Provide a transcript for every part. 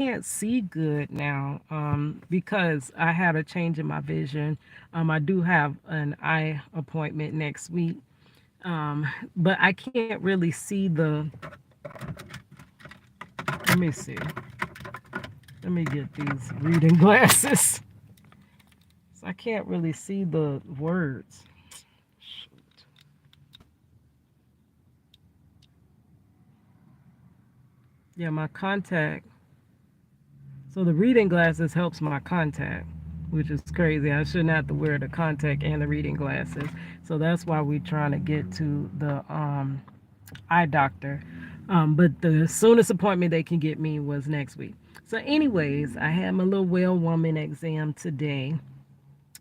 can't see good now because I had a change in my vision. I do have an eye appointment next week, um, but I can't really see the. Let me see. Let me get these reading glasses. So I can't really see the words. Shoot. Yeah, my contact. So the reading glasses helps my contact, which is crazy. I shouldn't have to wear the contact and the reading glasses. So that's why we're trying to get to the eye doctor. But the soonest appointment they can get me was next week. So, anyways, I had my little well woman exam today.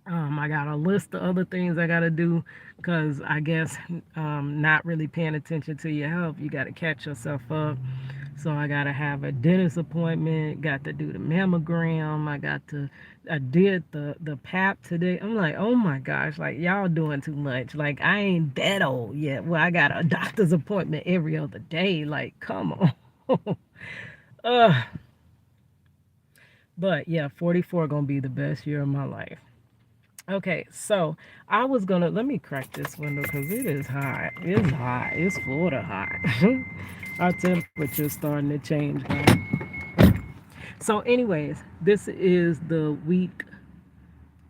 I got a list of other things I got to do because I guess not really paying attention to your health, you got to catch yourself up. So I got to have a dentist appointment, got to do the mammogram, I did the PAP today. I'm like, oh my gosh, like y'all doing too much. Like I ain't that old yet. Well, I got a doctor's appointment every other day. Like, come on. uh, but yeah, 44 gonna be the best year of my life. Okay, so I was gonna let me crack this window because it is hot. It's hot. It's Florida hot. Our temperature's starting to change, guys. So, anyways, this is the week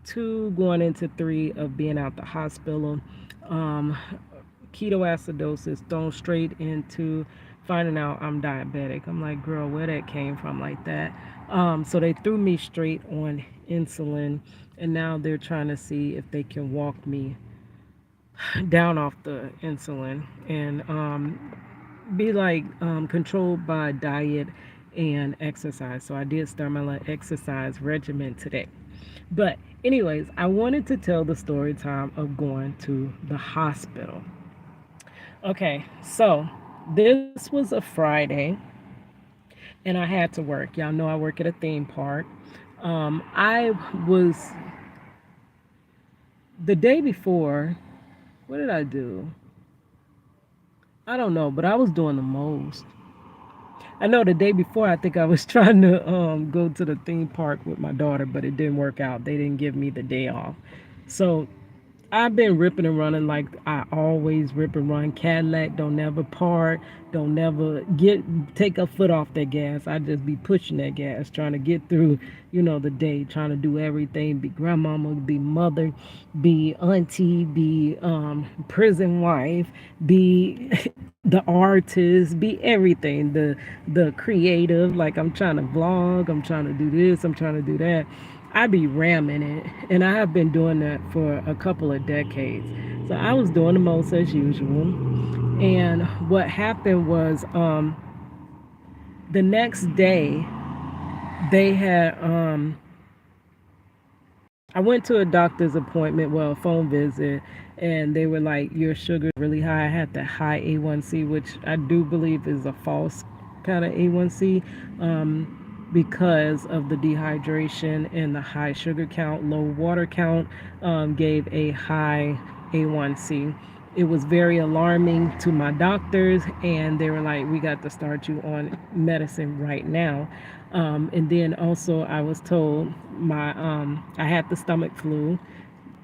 2 going into 3 of being out the hospital. Um, Ketoacidosis thrown straight into finding out I'm diabetic. I'm like, girl, where that came from like that? So they threw me straight on insulin, and now they're trying to see if they can walk me down off the insulin and be like controlled by diet and exercise. So I did start my exercise regimen today. But anyways, I wanted to tell the story time of going to the hospital. Okay, so this was a Friday and I had to work. Y'all know I work at a theme park. I was the day before, what did I do? I don't know, but I was doing the most. I know the day before, I think I was trying to go to the theme park with my daughter, but it didn't work out. They didn't give me the day off. So I've been ripping and running like I always rip and run. Cadillac don't never park, don't never take a foot off that gas. I just be pushing that gas, trying to get through, the day, trying to do everything. Be grandmama, be mother, be auntie, be prison wife, be the artist, be everything. The creative. Like I'm trying to vlog, I'm trying to do this, I'm trying to do that. I be ramming it, and I have been doing that for a couple of decades. So I was doing the most as usual, and what happened was the next day they had I went to a doctor's appointment, well, a phone visit, and they were like, your sugar's really high. I had the high A1C, which I do believe is a false kind of A1C. Because of the dehydration and the high sugar count, low water count, gave a high A1C. It was very alarming to my doctors, and they were like, we got to start you on medicine right now. And then also, I was told I had the stomach flu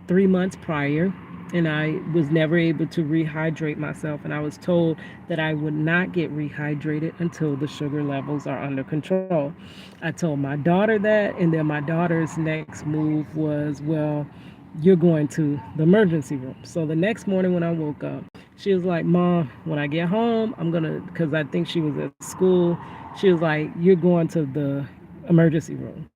3 months prior, and I was never able to rehydrate myself. And I was told that I would not get rehydrated until the sugar levels are under control. I told my daughter that, and then my daughter's next move was, well, you're going to the emergency room. So the next morning when I woke up, she was like, Mom, when I get home, I'm going to, because I think she was at school, she was like, you're going to the emergency room.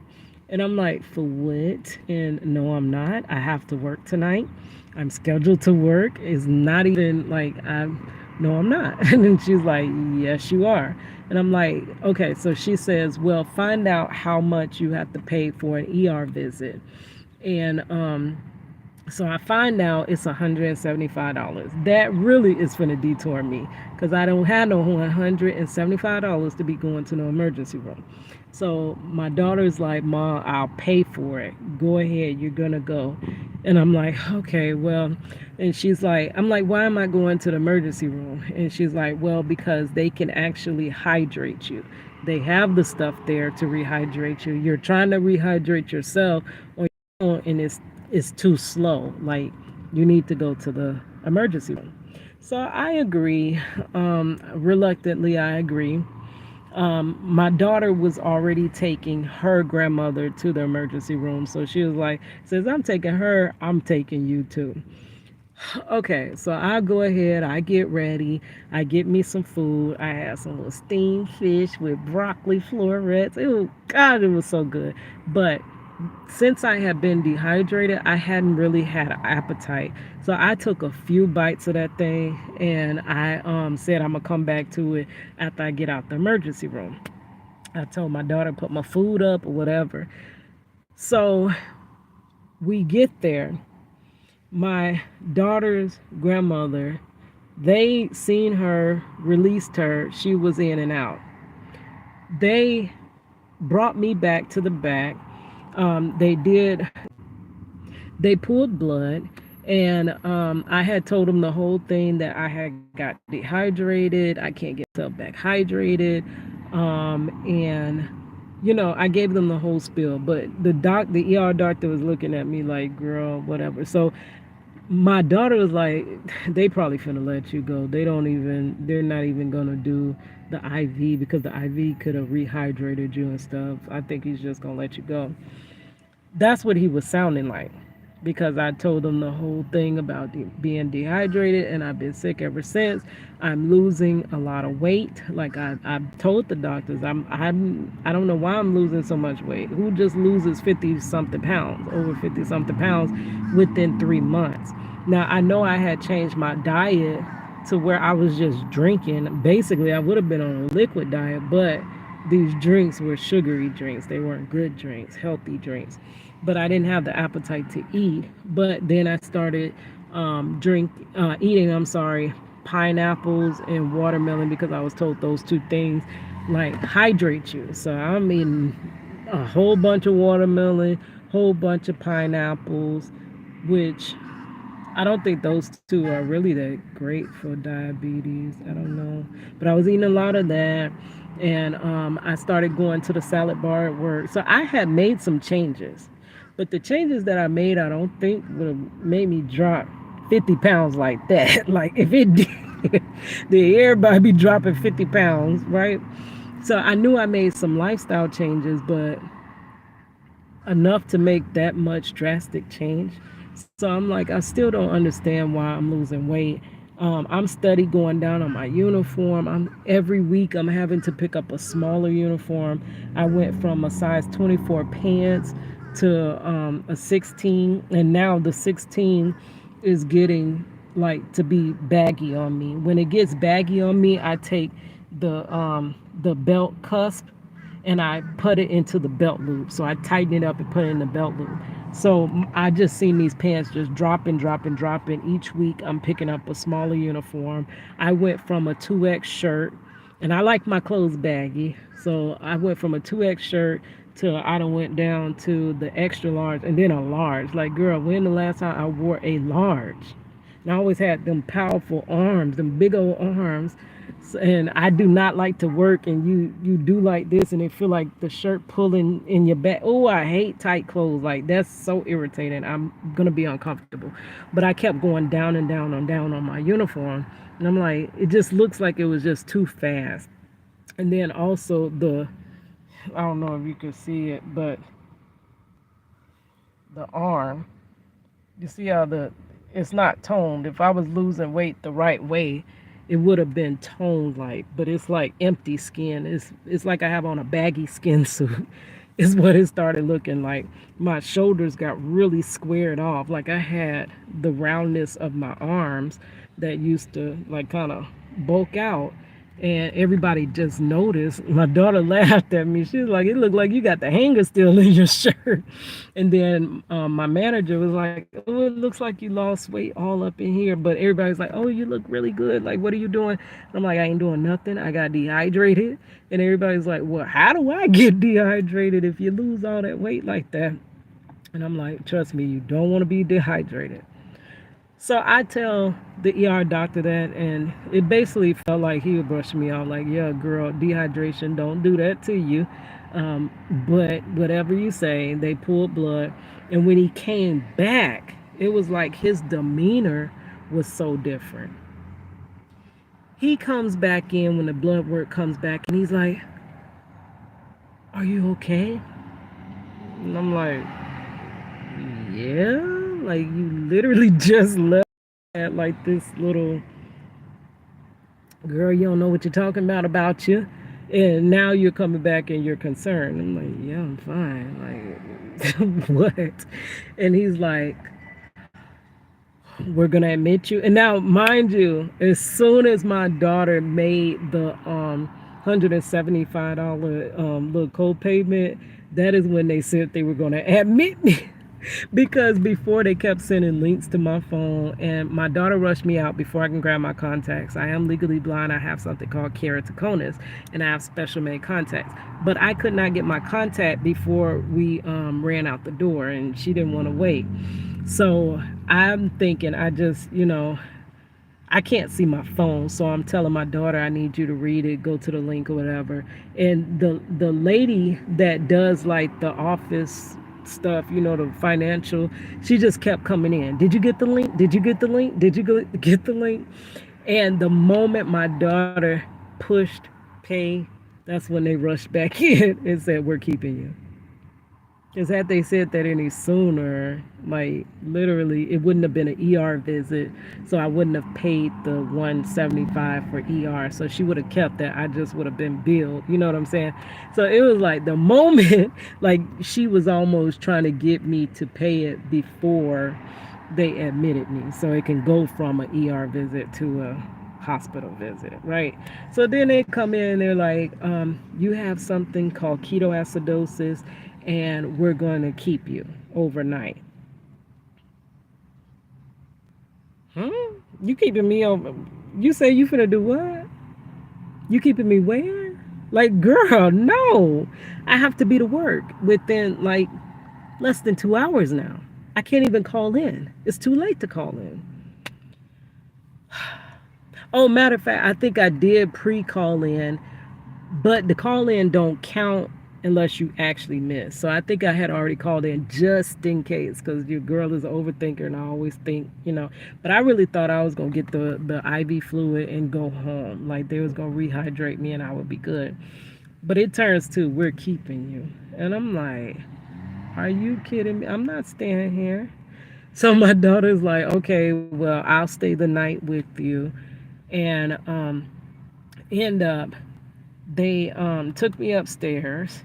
And I'm like, for what? And no, I'm not. I have to work tonight. I'm scheduled to work. It's not even like no, I'm not. And then she's like, yes, you are. And I'm like, okay. So she says, well, find out how much you have to pay for an ER visit. And so I find out it's $175. That really is going to detour me because I don't have no $175 to be going to no emergency room. So my daughter's like, Mom, I'll pay for it. Go ahead, you're going to go. And I'm like, okay, well, and she's like, I'm like, why am I going to the emergency room? And she's like, well, because they can actually hydrate you. They have the stuff there to rehydrate you. You're trying to rehydrate yourself on your own, and it's too slow. Like, you need to go to the emergency room. So I agree. Reluctantly, I agree. My daughter was already taking her grandmother to the emergency room. So she was like, since I'm taking her, I'm taking you too. Okay, so I go ahead, I get ready, I get me some food. I had some little steamed fish with broccoli florets. God, it was so good. But since I had been dehydrated, I hadn't really had an appetite. So I took a few bites of that thing, and I said I'm gonna come back to it after I get out the emergency room. I told my daughter put my food up or whatever. So we get there. My daughter's grandmother, they seen her, released her. She was in and out. They brought me back to the back. They did. They pulled blood, and I had told them the whole thing that I had got dehydrated. I can't get myself back hydrated, and I gave them the whole spiel. But the ER doctor was looking at me like, "Girl, whatever." So my daughter was like, they probably finna let you go. They're not even gonna do the IV because the IV could have rehydrated you and stuff. I think he's just gonna let you go. That's what he was sounding like, because I told him the whole thing about being dehydrated, and I've been sick ever since. I'm losing a lot of weight. Like I've told the doctors, I don't know why I'm losing so much weight. Who just loses 50 something pounds, over 50 something pounds within 3 months? Now I know I had changed my diet to where I was just drinking. Basically, I would have been on a liquid diet, but these drinks were sugary drinks. They weren't good drinks, healthy drinks. But I didn't have the appetite to eat. But then I started eating. I'm sorry, pineapples and watermelon, because I was told those two things like hydrate you. So I'm eating a whole bunch of watermelon, whole bunch of pineapples, which I don't think those two are really that great for diabetes. I don't know. But I was eating a lot of that. And I started going to the salad bar at work. So I had made some changes. But the changes that I made, I don't think would have made me drop 50 pounds like that. Like, if it did, then everybody be dropping 50 pounds, right? So I knew I made some lifestyle changes, but enough to make that much drastic change. So I'm like, I still don't understand why I'm losing weight. I'm steady going down on my uniform. Every week I'm having to pick up a smaller uniform. I went from a size 24 pants to a 16, and now the 16 is getting like to be baggy on me. When it gets baggy on me, I take the belt cusp and I put it into the belt loop. So I tighten it up and put it in the belt loop. So I just seen these pants just dropping, dropping, dropping. Each week I'm picking up a smaller uniform. I went from a 2X shirt, and I like my clothes baggy. So I went from a 2X shirt to I done went down to the extra large and then a large. Like, girl, when the last time I wore a large? And I always had them powerful arms, them big old arms. And I do not like to work, and you do like this, and it feel like the shirt pulling in your back. Oh, I hate tight clothes. Like, that's so irritating. I'm gonna be uncomfortable. But I kept going down and down on my uniform, and I'm like, it just looks like it was just too fast. And then also I don't know if you can see it, but the arm, you see how it's not toned. If I was losing weight the right way, it would have been toned, like, but it's like empty skin. It's like I have on a baggy skin suit. Is what it started looking like. My shoulders got really squared off. Like, I had the roundness of my arms that used to like kind of bulk out, and everybody just noticed. My daughter laughed at me. She was like, it looked like you got the hanger still in your shirt. And then my manager was like, oh, it looks like you lost weight all up in here. But everybody's like, oh, you look really good. Like, what are you doing? And I'm like, I ain't doing nothing. I got dehydrated. And everybody's like, well, how do I get dehydrated if you lose all that weight like that? And I'm like, trust me, you don't want to be dehydrated. So I tell the ER doctor that, and it basically felt like he would brush me off, like, "Yeah, girl, dehydration, don't do that to you." But whatever you say, they pulled blood, and when he came back, it was like his demeanor was so different. He comes back in when the blood work comes back, and he's like, "Are you okay?" And I'm like, "Yeah, like you literally just left at like this little girl, you don't know what you're talking about you, and now you're coming back and you're concerned." I'm like, "Yeah, I'm fine." Like, what? And he's like, "We're gonna admit you." And now, mind you, as soon as my daughter made the $175 little co-payment, that is when they said they were gonna admit me. Because before they kept sending links to my phone, and my daughter rushed me out before I can grab my contacts. I am legally blind. I have something called keratoconus, and I have special made contacts. But I could not get my contact before we ran out the door, and she didn't want to wait. So I'm thinking, I can't see my phone, so I'm telling my daughter, "I need you to read it, go to the link or whatever." And the lady that does like the office stuff, the financial, she just kept coming in. "Did you get the link? Did you get the link? Did you get the link?" And the moment my daughter pushed pay, that's when they rushed back in and said, "We're keeping you." Because had they said that any sooner, like literally, it wouldn't have been an ER visit, so I wouldn't have paid the 175 for ER. So she would have kept that. I just would have been billed. You know what I'm saying? So it was like the moment, like she was almost trying to get me to pay it before they admitted me, so it can go from an ER visit to a hospital visit, right? So then they come in and they're like, "You have something called ketoacidosis, and we're going to keep you overnight." Huh? You keeping me over? You say you finna do what? You keeping me where? Like, girl, no. I have to be to work within like less than 2 hours now. I can't even call in. It's too late to call in. Oh, matter of fact, I think I did pre-call in, but the call in don't count unless you actually miss. So I think I had already called in just in case, because your girl is an overthinker and I always think. But I really thought I was gonna get the IV fluid and go home, like they was gonna rehydrate me and I would be good. But it turns to, "We're keeping you," and I'm like, "Are you kidding me? I'm not staying here." So my daughter's like, "Okay, well, I'll stay the night with you," and end up they took me upstairs.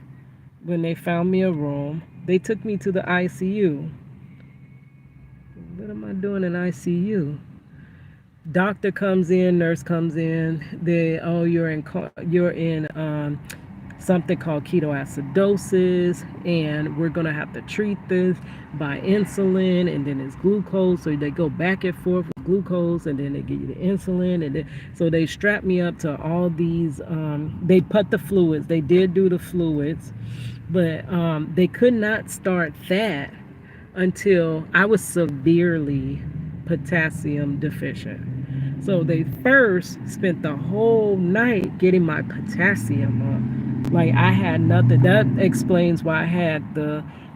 When they found me a room, they took me to the ICU. What am I doing in ICU? Doctor comes in, nurse comes in. You're in something called ketoacidosis, and we're gonna have to treat this by insulin, and then it's glucose. So they go back and forth with glucose, and then they give you the insulin, and then so they strap me up to all these. They put the fluids. They did do the fluids, but they could not start that until I was severely potassium deficient. So they first spent the whole night getting my potassium up. Like I had nothing. That explains why I had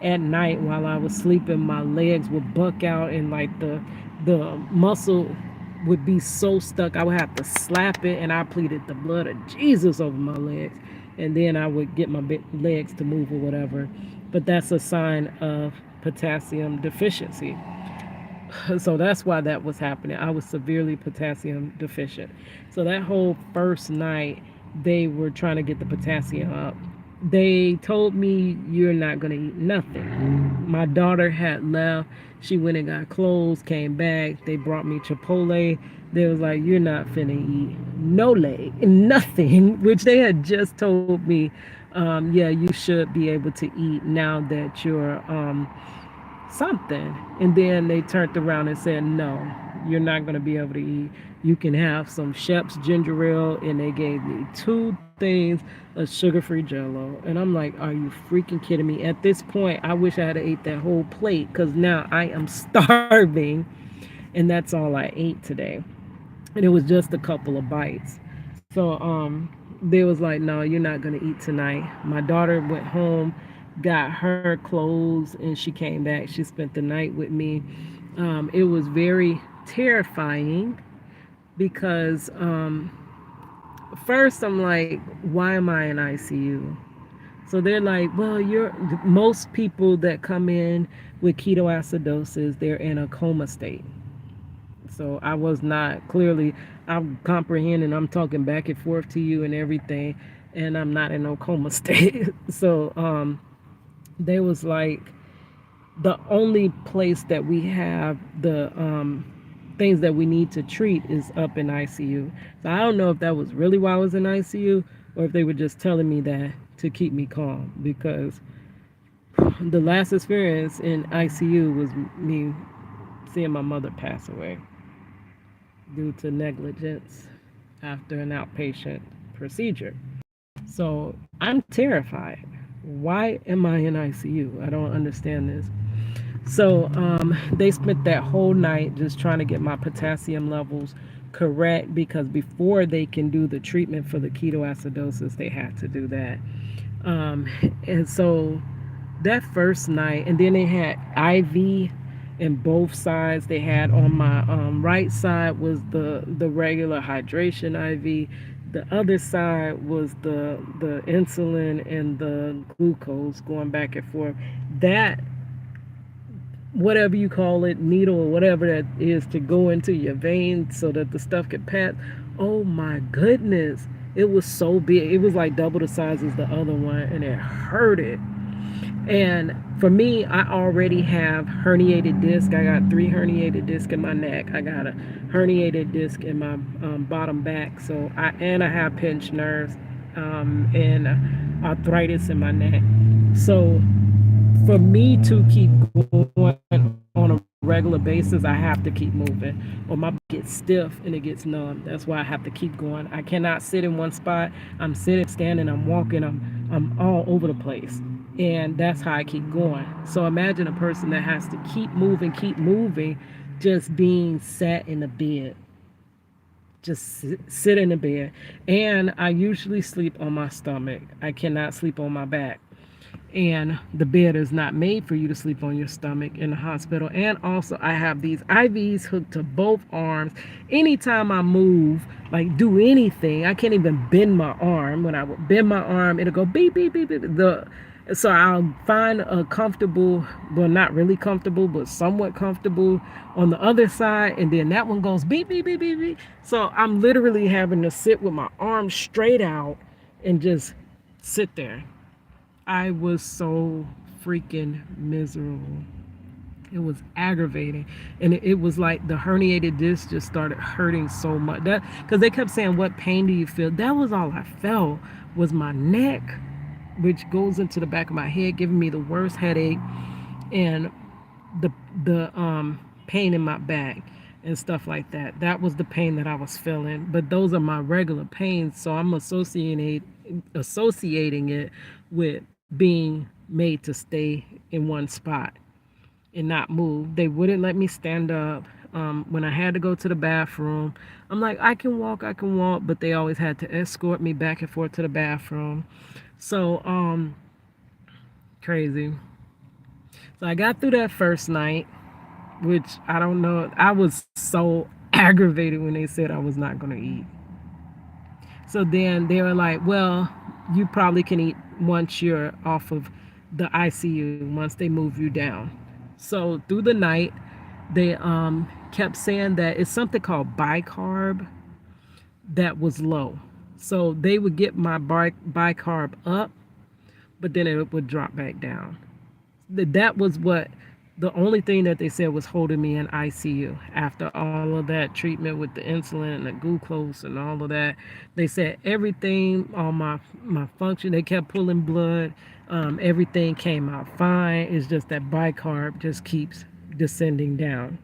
at night while I was sleeping, my legs would buck out, and like the muscle would be so stuck I would have to slap it, and I pleaded the blood of Jesus over my legs, and then I would get my legs to move or whatever. But that's a sign of potassium deficiency. So that's why that was happening. I was severely potassium deficient. So that whole first night, they were trying to get the potassium up. They told me, "You're not going to eat nothing." My daughter had left. She went and got clothes, came back. They brought me Chipotle. They was like, "You're not finna eat no leg, nothing," which they had just told me, "Yeah, you should be able to eat now that you're something." And then they turned around and said, "No, you're not going to be able to eat. You can have some Shep's ginger ale." And they gave me two things of sugar-free Jello. And I'm like, "Are you freaking kidding me?" At this point, I wish I had ate that whole plate, because now I am starving. and that's all I ate today. And it was just a couple of bites. So they was like, no, you're not gonna eat tonight. My daughter went home, got her clothes, and she came back. She spent the night with me. It was very terrifying because first I'm like, why am I in ICU? So they're like, well, you're most people that come in with ketoacidosis, they're in a coma state. So I was not clearly, I'm comprehending, I'm talking back and forth to you and everything, and I'm not in no coma state. So they was like, the only place that we have the things that we need to treat is up in ICU. So I don't know if that was really why I was in ICU or if they were just telling me that to keep me calm, because the last experience in ICU was me seeing my mother pass away due to negligence after an outpatient procedure. So I'm terrified. Why am I in ICU? I don't understand this. So they spent that whole night just trying to get my potassium levels correct, because before they can do the treatment for the ketoacidosis, they have to do that. Um, and so that first night, and then they had IV in both sides. They had on my right side was the regular hydration IV. The other side was the insulin and the glucose going back and forth. That, whatever you call it, needle or whatever that is, to go into your veins so that the stuff can pass. Oh my goodness. It was so big. It was like double the size as the other one, and it hurted. And for me, I already have herniated disc. I got 3 herniated discs in my neck. I got a herniated disc in my bottom back. So I have pinched nerves and arthritis in my neck. So for me to keep going on a regular basis, I have to keep moving, or my body gets stiff and it gets numb. That's why I have to keep going. I cannot sit in one spot. I'm sitting, standing, I'm walking, I'm all over the place. And that's how I keep going. So imagine a person that has to keep moving, just being sat in a bed. Just sit in the bed. And I usually sleep on my stomach. I cannot sleep on my back, and the bed is not made for you to sleep on your stomach in the hospital. And also I have these IVs hooked to both arms. Anytime I move, like do anything, I can't even bend my arm. When I would bend my arm, it'll go beep beep beep beep. So I'll find a comfortable, well, not really comfortable, but somewhat comfortable on the other side, and then that one goes beep beep beep beep beep. So I'm literally having to sit with my arms straight out and just sit there. I was so freaking miserable. It was aggravating, and it was like the herniated disc just started hurting so much. That, because they kept saying, "What pain do you feel?" That was all I felt, was my neck, which goes into the back of my head, giving me the worst headache, and the the pain in my back and stuff like that. That was the pain that I was feeling. But those are my regular pains, so I'm associating it with being made to stay in one spot and not move. They wouldn't let me stand up. When I had to go to the bathroom, I'm like, I can walk, but they always had to escort me back and forth to the bathroom. So crazy. So I got through that first night, which I don't know. I was so aggravated when they said I was not going to eat. So then they were like, well, you probably can eat once you're off of the ICU, once they move you down. So through the night, they kept saying that it's something called bicarb that was low. So they would get my bicarb up, but then it would drop back down. That was what the only thing that they said was holding me in ICU after all of that treatment with the insulin and the glucose and all of that. They said everything, all my function, they kept pulling blood. Everything came out fine. It's just that bicarb just keeps descending down.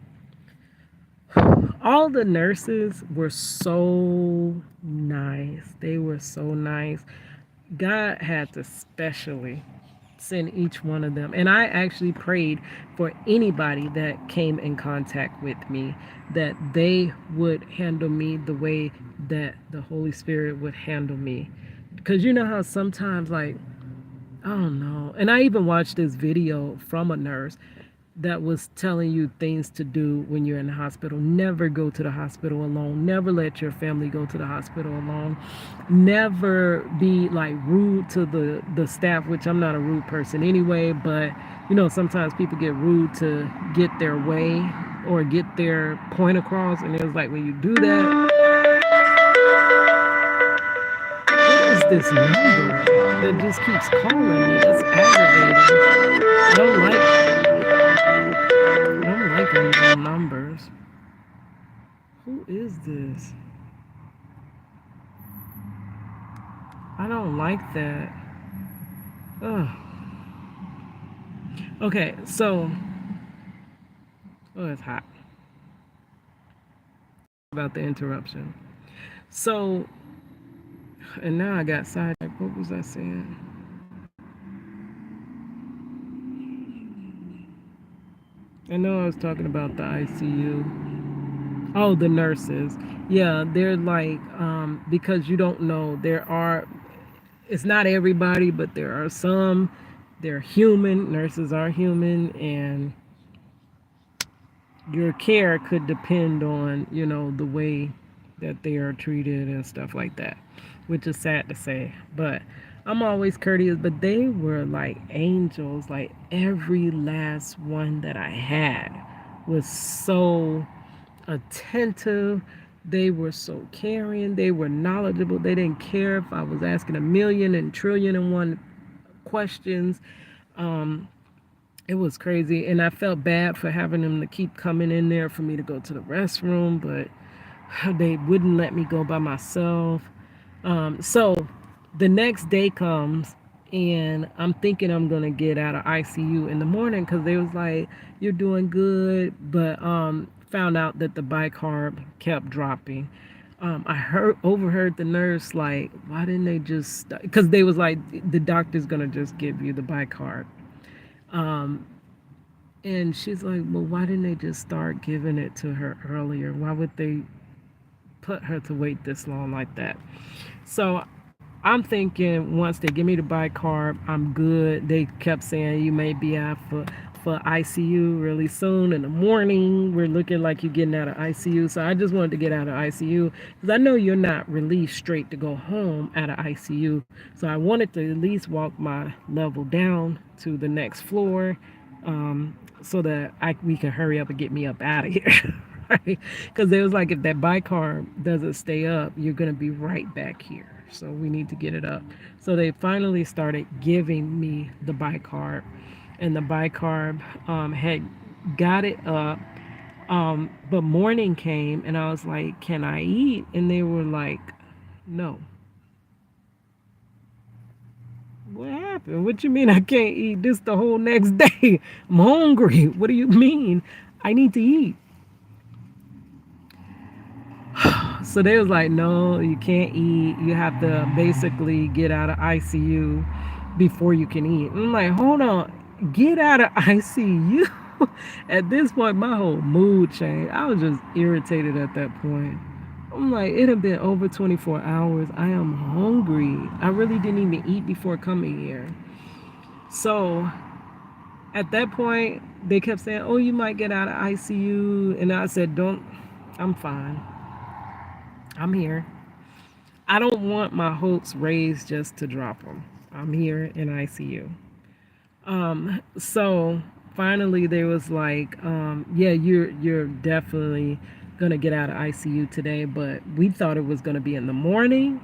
All the nurses were so nice. They were so nice. God had to specially send each one of them. And I actually prayed for anybody that came in contact with me that they would handle me the way that the Holy Spirit would handle me. Because you know how sometimes, like, I don't know. And I even watched this video from a nurse that was telling you things to do when you're in the hospital. Never go to the hospital alone. Never let your family go to the hospital alone. Never be like rude to the staff, which I'm not a rude person anyway, but you know, sometimes people get rude to get their way or get their point across, and it was like when you do that, what is this number that just keeps calling me? That's aggravating. I don't like unknown numbers. Who is this? I don't like that. Ugh. Okay, so it's hot. About the interruption. So, and now I got sidetracked. What was I saying? I know I was talking about the ICU. Oh, the nurses. Yeah, they're like, because you don't know, it's not everybody, but there are some. They're human. Nurses are human, and your care could depend on, you know, the way that they are treated and stuff like that, which is sad to say. But I'm always courteous, but they were like angels. Like every last one that I had was so attentive. They were so caring. They were knowledgeable. They didn't care if I was asking a million and trillion and one questions. Um, it was crazy, and I felt bad for having them to keep coming in there for me to go to the restroom, but they wouldn't let me go by myself. So the next day comes, and I'm thinking I'm gonna get out of ICU in the morning because they was like, "You're doing good," but found out that the bicarb kept dropping. Overheard the nurse like, "Why didn't they just?" Because they was like, "The doctor's gonna just give you the bicarb." Um, and she's like, "Well, why didn't they just start giving it to her earlier? Why would they put her to wait this long like that?" So I'm thinking once they give me the bicarb, I'm good. They kept saying you may be out for ICU really soon in the morning. We're looking like you're getting out of ICU. So I just wanted to get out of ICU because I know you're not released straight to go home out of ICU. So I wanted to at least walk my level down to the next floor, so that we can hurry up and get me up out of here. Right? Because it was like if that bicarb doesn't stay up, you're gonna be right back here. So we need to get it up. So they finally started giving me the bicarb, and the bicarb had got it up. But morning came, and I was like, "Can I eat?" And they were like, "No." What happened? What you mean I can't eat? This the whole next day. I'm hungry. What do you mean? I need to eat. So they was like, "No, you can't eat. You have to basically get out of ICU before you can eat." And I'm like, "Hold on, get out of ICU." At this point, my whole mood changed. I was just irritated at that point. I'm like, it had been over 24 hours. I am hungry. I really didn't even eat before coming here. So at that point, they kept saying, "Oh, you might get out of ICU." And I said, "Don't, I'm fine. I'm here. I don't want my hopes raised just to drop them. I'm here in ICU." So finally they was like, "Yeah, you're definitely gonna get out of ICU today, but we thought it was gonna be in the morning."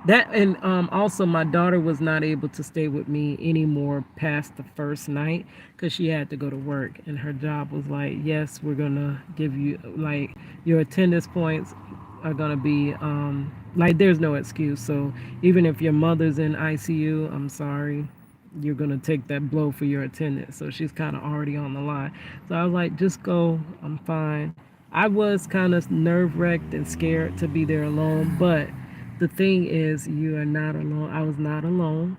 That and also my daughter was not able to stay with me anymore past the first night because she had to go to work, and her job was like, "Yes, we're gonna give you like your attendance points are gonna be like there's no excuse. So even if your mother's in ICU, I'm sorry, you're gonna take that blow for your attendance." So she's kind of already on the line. So I was like, "Just go. I'm fine." I was kind of nerve wracked and scared to be there alone, but the thing is, you are not alone. I was not alone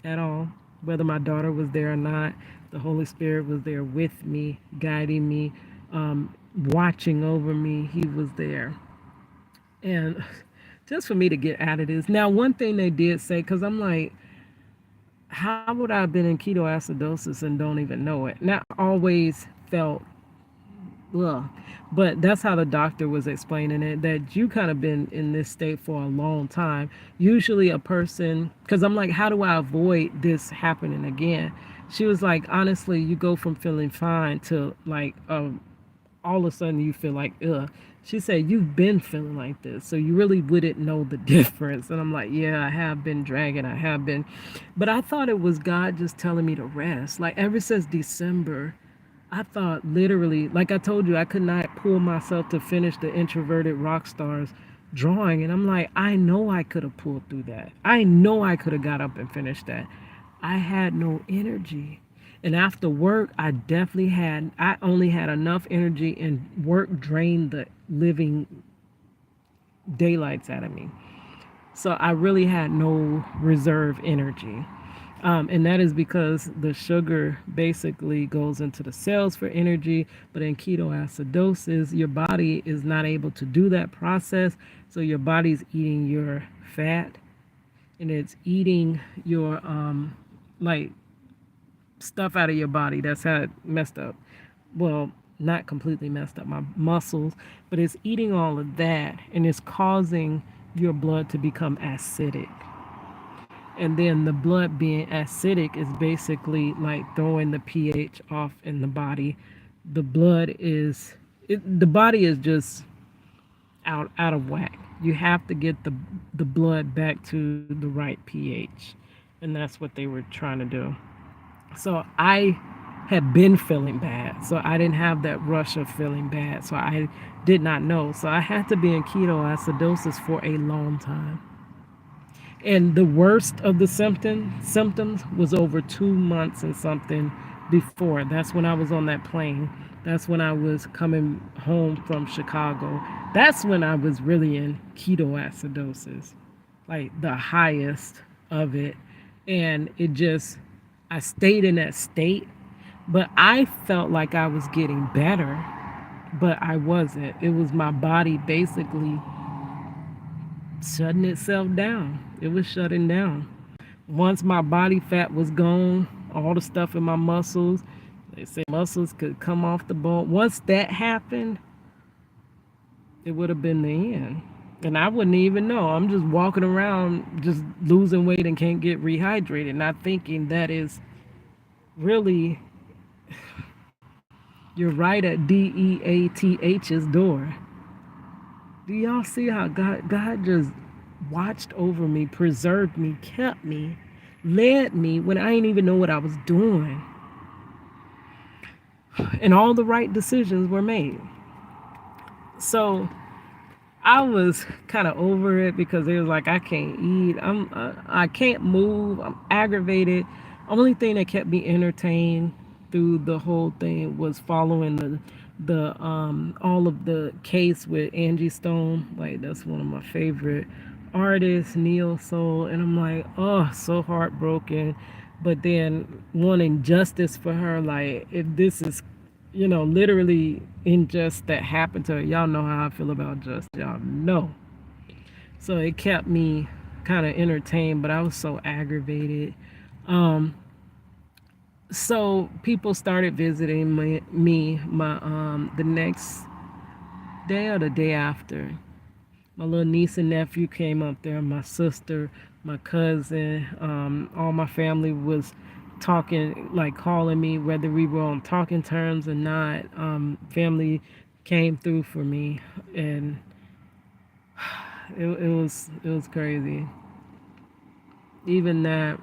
at all. whether my daughter was there or not. The Holy Spirit was there with me, guiding me, watching over me. He was there. And just for me to get out of this. Now, one thing they did say, because I'm like, how would I have been in ketoacidosis and don't even know it? Not always felt, ugh. But that's how the doctor was explaining it, that you kind of been in this state for a long time. Usually a person, because I'm like, how do I avoid this happening again? She was like, honestly, you go from feeling fine to like all of a sudden you feel like, ugh. She said, you've been feeling like this, so you really wouldn't know the difference. And I'm like, yeah, I have been dragging. I have been. But I thought it was God just telling me to rest. Like ever since December, I thought literally, like I told you, I could not pull myself to finish the introverted rock stars drawing. And I'm like, I know I could have pulled through that. I know I could have got up and finished that. I had no energy. And after work, I only had enough energy, and work drained the living daylights out of me. So I really had no reserve energy. And that is because the sugar basically goes into the cells for energy, but in ketoacidosis, your body is not able to do that process. So your body's eating your fat, and it's eating your like stuff out of your body that's had messed up. Well, not completely messed up my muscles, but it's eating all of that, and it's causing your blood to become acidic. And then the blood being acidic is basically like throwing the pH off in the body. The body is just out of whack. You have to get the blood back to the right pH, and that's what they were trying to do. So I had been feeling bad, so I didn't have that rush of feeling bad, so I did not know. So I had to be in ketoacidosis for a long time. And the worst of the symptoms was over 2 months and something before. That's when I was on that plane. That's when I was coming home from Chicago. That's when I was really in ketoacidosis, like the highest of it. And it just, I stayed in that state, but I felt like I was getting better, but I wasn't. It was my body basically shutting itself down. It was shutting down. Once my body fat was gone, all the stuff in my muscles, they say muscles could come off the bone. Once that happened, it would have been the end. And I wouldn't even know. I'm just walking around just losing weight and can't get rehydrated, not thinking that is really, you're right at DEATH's door. Do y'all see how God just watched over me, preserved me, kept me, led me when I didn't even know what I was doing? And all the right decisions were made. So I was kind of over it because it was like I can't eat. I can't move. I'm aggravated. Only thing that kept me entertained through the whole thing was following the all of the case with Angie Stone. Like that's one of my favorite artists, neo soul, and I'm like, oh, so heartbroken. But then wanting justice for her, like if this is, literally injustice that happened to her. Y'all know how I feel about justice. Y'all know. So it kept me kind of entertained, but I was so aggravated. Um, so people started visiting the next day or the day after. My little niece and nephew came up there, my sister, my cousin, all my family was talking, like calling me, whether we were on talking terms or not. Family came through for me, and it was crazy. Even that,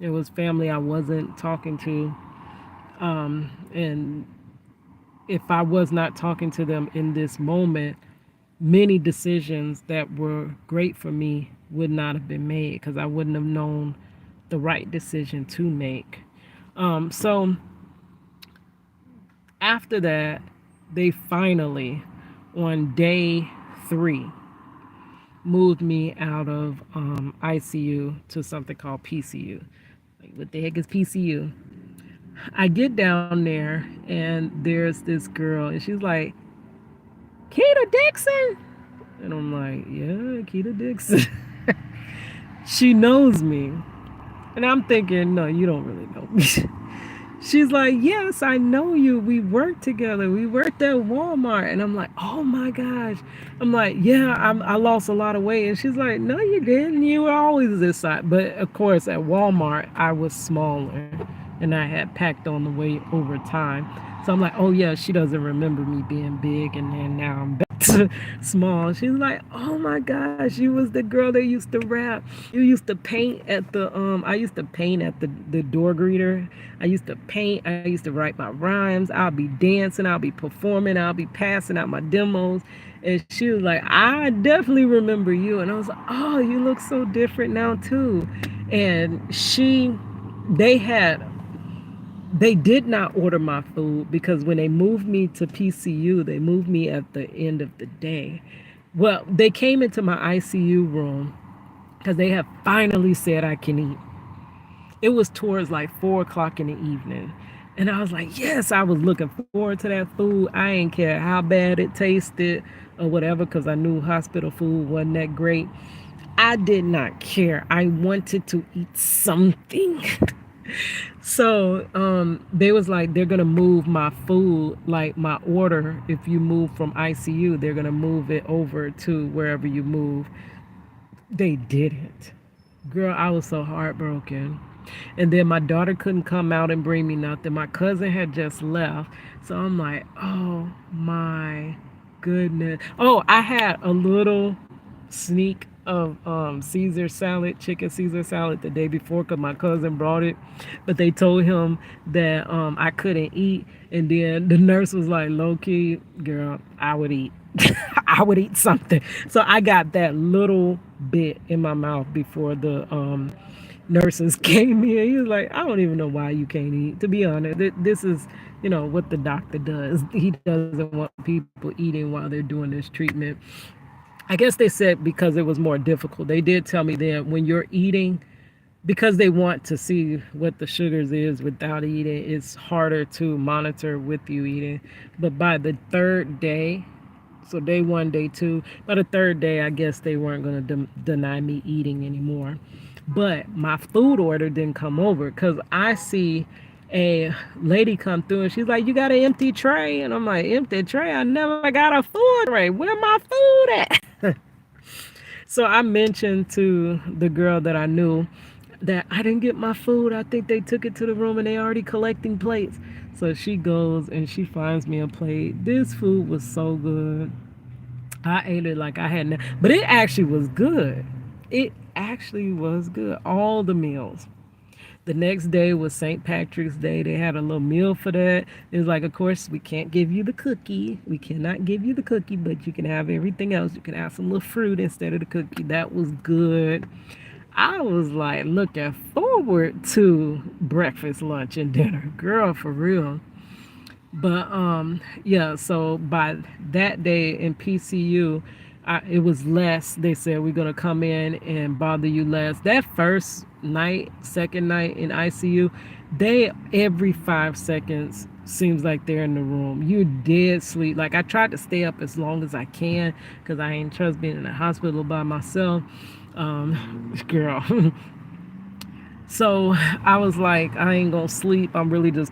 it was family I wasn't talking to, and if I was not talking to them in this moment, many decisions that were great for me would not have been made because I wouldn't have known the right decision to make. So after that, they finally, on day 3, moved me out of ICU to something called PCU. Like, what the heck is PCU? I get down there and there's this girl and she's like, Keita Dixon. And I'm like, yeah, Keita Dixon. She knows me. And I'm thinking, no, you don't really know me. She's like, yes, I know you. We worked together. We worked at Walmart. And I'm like, oh my gosh. I'm like, yeah, I lost a lot of weight. And she's like, no, you didn't. You were always this size. But of course, at Walmart, I was smaller and I had packed on the weight over time. So I'm like, oh yeah, she doesn't remember me being big. And then now I'm back to small. She's like, oh my gosh, you was the girl that used to rap. You used to paint at I used to paint at the door greeter. I used to paint. I used to write my rhymes. I'll be dancing. I'll be performing. I'll be passing out my demos. And she was like, I definitely remember you. And I was like, oh, you look so different now too. And they had, they did not order my food because when they moved me to PCU, they moved me at the end of the day. Well, they came into my ICU room because they have finally said I can eat. It was towards like 4 o'clock in the evening. And I was like, yes, I was looking forward to that food. I ain't care how bad it tasted or whatever because I knew hospital food wasn't that great. I did not care. I wanted to eat something. So they was like, they're gonna move my food, like my order. If you move from ICU, they're gonna move it over to wherever you move. They didn't. Girl, I was so heartbroken. And then my daughter couldn't come out and bring me nothing. My cousin had just left. So I'm like, oh my goodness. Oh, I had a little sneak of Caesar salad, chicken Caesar salad the day before because my cousin brought it. But they told him that I couldn't eat. And then the nurse was like, low key, girl, I would eat. I would eat something. So I got that little bit in my mouth before the nurses came in. He was like, I don't even know why you can't eat. To be honest, this is, what the doctor does. He doesn't want people eating while they're doing this treatment. I guess they said because it was more difficult. They did tell me that when you're eating, because they want to see what the sugars is without eating, it's harder to monitor with you eating. But by the third day, so day one, day two, by the third day, I guess they weren't going to deny me eating anymore. But my food order didn't come over because I see a lady come through and she's like, you got an empty tray? And I'm like, empty tray? I never got a food tray. Where my food at? So I mentioned to the girl that I knew that I didn't get my food. I think they took it to the room and they already collecting plates. So she goes and she finds me a plate. This food was so good. I ate it like I hadn't, but it actually was good. It actually was good. All the meals. The next day was St. Patrick's Day. They had a little meal for that. It was like, of course, we can't give you the cookie. We cannot give you the cookie, but you can have everything else. You can have some little fruit instead of the cookie. That was good. I was like looking forward to breakfast, lunch, and dinner. Girl, for real. But yeah, so by that day in PCU, it was less. They said we're gonna come in and bother you less. That first night, second night in ICU, they every 5 seconds seems like they're in the room. You dead sleep. Like I tried to stay up as long as I can because I ain't trust being in the hospital by myself. Girl. So I was like, I ain't gonna sleep. I'm really just